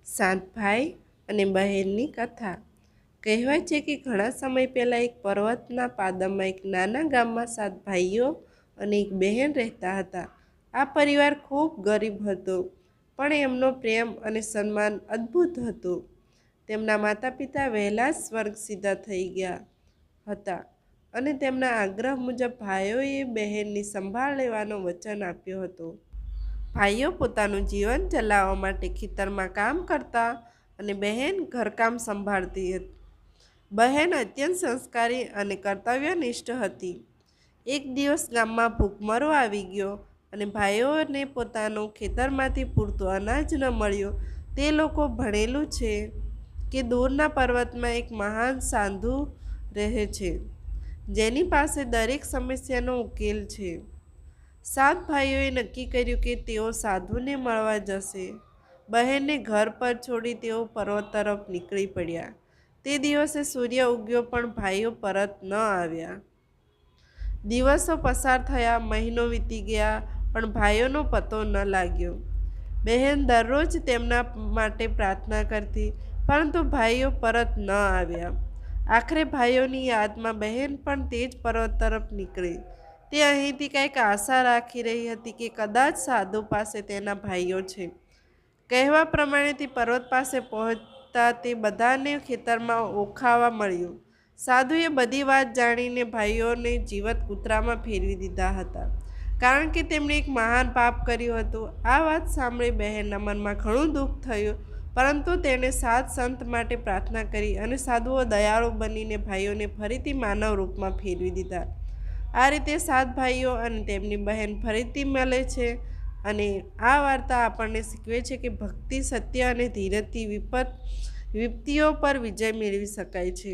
સાત ભાઈ અને બહેનની કથા. કહેવાય છે કે ઘણા સમય પહેલાં એક પર્વતના પાદરમાં એક નાના ગામમાં સાત ભાઈઓ અને એક બહેન રહેતા હતા. આ પરિવાર ખૂબ ગરીબ હતો, પણ એમનો પ્રેમ અને સન્માન અદ્ભુત હતું. તેમના માતા પિતા વહેલા જ સ્વર્ગ સિદ્ધ થઈ ગયા હતા અને તેમના આગ્રહ મુજબ ભાઈઓએ બહેનની સંભાળ લેવાનો વચન આપ્યો હતો. ભાઈઓ પોતાનું જીવન ચલાવવા માટે ખેતરમાં કામ કરતા અને બહેન ઘરકામ સંભાળતી હતી. બહેન અત્યંત સંસ્કારી અને કર્તવ્યનિષ્ઠ હતી. એક દિવસ ગામમાં ભૂખમરો આવી ગયો અને ભાઈઓને પોતાનું ખેતરમાંથી પૂરતું અનાજ ન મળ્યું. તે લોકો ભણેલું છે કે દૂરના પર્વતમાં એક મહાન સાધુ રહે છે, જેની પાસે દરેક સમસ્યાનો ઉકેલ છે. સાત ભાઈઓએ નક્કી કર્યું કે તેઓ સાધુને મળવા જશે. બહેનને ઘર પર છોડી તેઓ પર્વત તરફ નીકળી પડ્યા. તે દિવસે સૂર્ય ઉગ્યો પણ ભાઈઓ પરત ન આવ્યા. દિવસો પસાર થયા, મહિનો વીતી ગયા, પણ ભાઈઓનો પતો ન લાગ્યો. બહેન દરરોજ તેમના માટે પ્રાર્થના કરતી, પરંતુ ભાઈઓ પરત ન આવ્યા. આખરે ભાઈઓની યાદમાં બહેન પણ તે જ પર્વત તરફ નીકળી. તે અહીંથી કંઈક આશા રાખી રહી હતી કે કદાચ સાધુ પાસે તેના ભાઈઓ છે. કહેવા પ્રમાણે તે પર્વત પાસે પહોંચતા તે બધાને ખેતરમાં ઓખાવા મળ્યું. સાધુએ બધી વાત જાણીને ભાઈઓને જીવત કૂતરામાં ફેરવી દીધા હતા, કારણ કે તેમણે એક મહાન પાપ કર્યું હતું. આ વાત સાંભળી બહેનના મનમાં ઘણું દુઃખ થયું, પરંતુ તેણે સાત સંત માટે પ્રાર્થના કરી અને સાધુઓ દયાળુ બનીને ભાઈઓને ફરીથી માનવ રૂપમાં ફેરવી દીધા. આ રીતે સાત ભાઈઓ અને તેમની બહેન ફરીથી મળે છે. અને આ વાર્તા આપણને શીખવે છે કે ભક્તિ, સત્ય અને ધીરજથી વિપત્તિઓ પર વિજય મેળવી શકાય છે.